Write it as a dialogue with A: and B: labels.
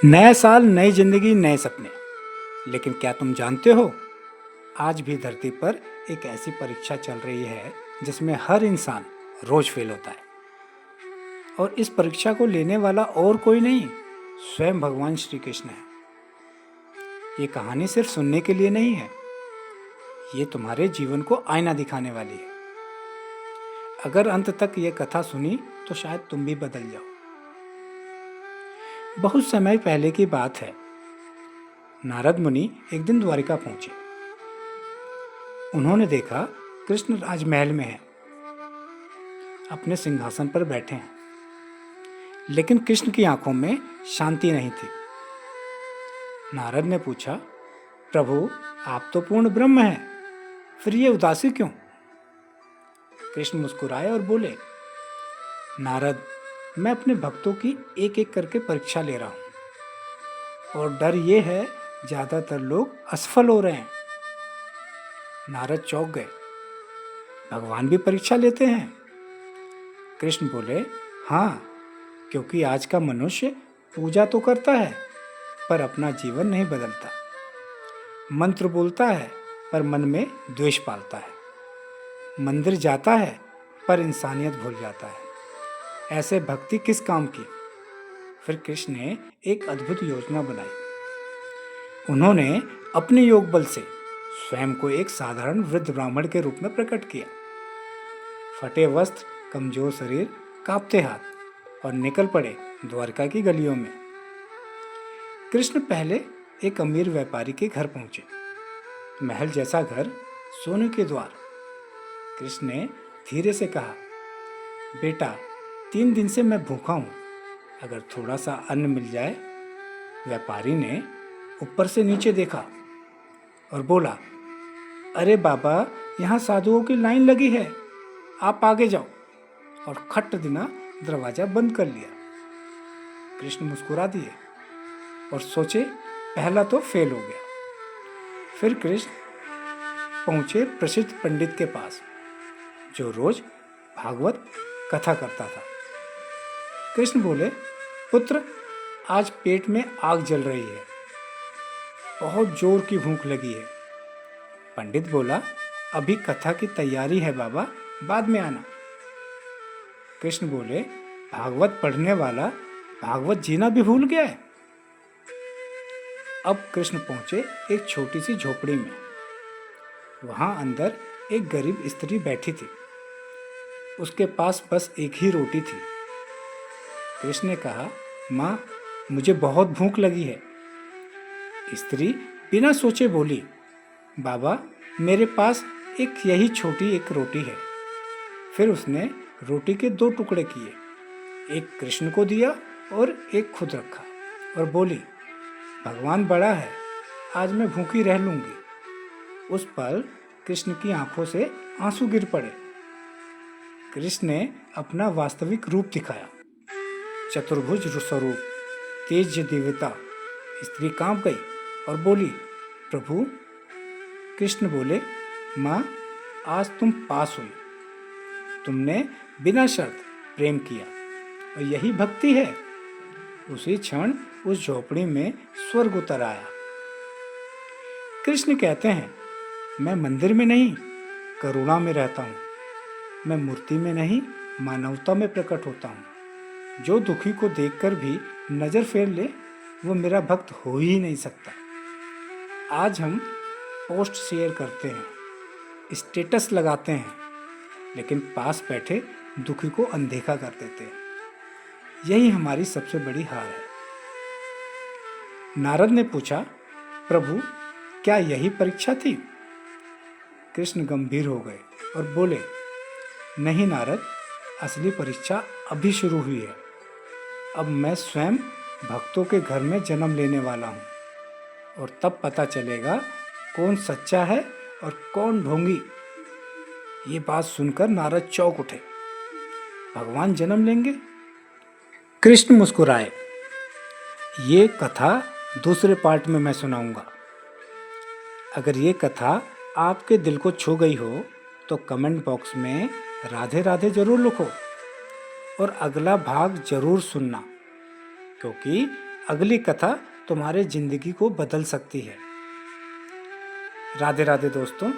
A: नया साल, नई जिंदगी, नए सपने। लेकिन क्या तुम जानते हो, आज भी धरती पर एक ऐसी परीक्षा चल रही है जिसमें हर इंसान रोज फेल होता है। और इस परीक्षा को लेने वाला और कोई नहीं, स्वयं भगवान श्री कृष्ण है। ये कहानी सिर्फ सुनने के लिए नहीं है, ये तुम्हारे जीवन को आईना दिखाने वाली है। अगर अंत तक ये कथा सुनी तो शायद तुम भी बदल जाओ। बहुत समय पहले की बात है। नारद मुनि एक दिन द्वारिका पहुंचे। उन्होंने देखा कृष्ण राजमहल में है, अपने सिंहासन पर बैठे हैं। लेकिन कृष्ण की आंखों में शांति नहीं थी। नारद ने पूछा, प्रभु, आप तो पूर्ण ब्रह्म हैं, फिर ये उदासी क्यों? कृष्ण मुस्कुराए और बोले, नारद, मैं अपने भक्तों की एक एक करके परीक्षा ले रहा हूं, और डर ये है ज्यादातर लोग असफल हो रहे हैं। नारद चौंक गए, भगवान भी परीक्षा लेते हैं? कृष्ण बोले, हाँ, क्योंकि आज का मनुष्य पूजा तो करता है पर अपना जीवन नहीं बदलता। मंत्र बोलता है पर मन में द्वेष पालता है। मंदिर जाता है पर इंसानियत भूल जाता है। ऐसे भक्ति किस काम की? फिर कृष्ण ने एक अद्भुत योजना बनाई। उन्होंने अपने योग बल से स्वयं को एक साधारण वृद्ध ब्राह्मण के रूप में प्रकट किया। फटे वस्त्र, कमजोर शरीर, कांपते हाथ, और निकल पड़े द्वारका की गलियों में। कृष्ण पहले एक अमीर व्यापारी के घर पहुंचे। महल जैसा घर, सोने के द्वार। कृष्ण ने धीरे से कहा, बेटा, 3 दिन से मैं भूखा हूं, अगर थोड़ा सा अन्न मिल जाए। व्यापारी ने ऊपर से नीचे देखा और बोला, अरे बाबा, यहाँ साधुओं की लाइन लगी है, आप आगे जाओ। और खट दिना दरवाजा बंद कर लिया। कृष्ण मुस्कुरा दिए और सोचे, पहला तो फेल हो गया। फिर कृष्ण पहुंचे प्रसिद्ध पंडित के पास, जो रोज भागवत कथा करता था। कृष्ण बोले, पुत्र, आज पेट में आग जल रही है, बहुत जोर की भूख लगी है। पंडित बोला, अभी कथा की तैयारी है बाबा, बाद में आना। कृष्ण बोले, भागवत पढ़ने वाला भागवत जीना भी भूल गया है। अब कृष्ण पहुंचे एक छोटी सी झोपड़ी में। वहां अंदर एक गरीब स्त्री बैठी थी। उसके पास बस एक ही रोटी थी। कृष्ण ने कहा, माँ, मुझे बहुत भूख लगी है। स्त्री बिना सोचे बोली, बाबा, मेरे पास यही छोटी एक रोटी है। फिर उसने रोटी के 2 टुकड़े किए, एक कृष्ण को दिया और एक खुद रखा, और बोली, भगवान बड़ा है, आज मैं भूखी रह लूंगी। उस पल कृष्ण की आंखों से आंसू गिर पड़े। कृष्ण ने अपना वास्तविक रूप दिखाया, चतुर्भुज स्वरूप, तेज दिव्यता। स्त्री कांप गई और बोली, प्रभु। कृष्ण बोले, माँ, आज तुम पास हुई। तुमने बिना शर्त प्रेम किया, और यही भक्ति है। उसी क्षण उस झोपड़ी में स्वर्ग उतर आया। कृष्ण कहते हैं, मैं मंदिर में नहीं, करुणा में रहता हूँ। मैं मूर्ति में नहीं, मानवता में प्रकट होता हूँ। जो दुखी को देखकर भी नजर फेर ले, वो मेरा भक्त हो ही नहीं सकता। आज हम पोस्ट शेयर करते हैं, स्टेटस लगाते हैं, लेकिन पास बैठे दुखी को अनदेखा कर देते हैं। यही हमारी सबसे बड़ी हार है। नारद ने पूछा, प्रभु, क्या यही परीक्षा थी? कृष्ण गंभीर हो गए और बोले, नहीं नारद, असली परीक्षा अभी शुरू हुई है। अब मैं स्वयं भक्तों के घर में जन्म लेने वाला हूँ, और तब पता चलेगा कौन सच्चा है और कौन ढोंगी। ये बात सुनकर नारद चौंक उठे। भगवान जन्म लेंगे? कृष्ण मुस्कुराए, ये कथा दूसरे पार्ट में मैं सुनाऊंगा। अगर ये कथा आपके दिल को छू गई हो तो कमेंट बॉक्स में राधे राधे जरूर लिखो, और अगला भाग जरूर सुनना, क्योंकि अगली कथा तुम्हारे जिंदगी को बदल सकती है। राधे राधे दोस्तों।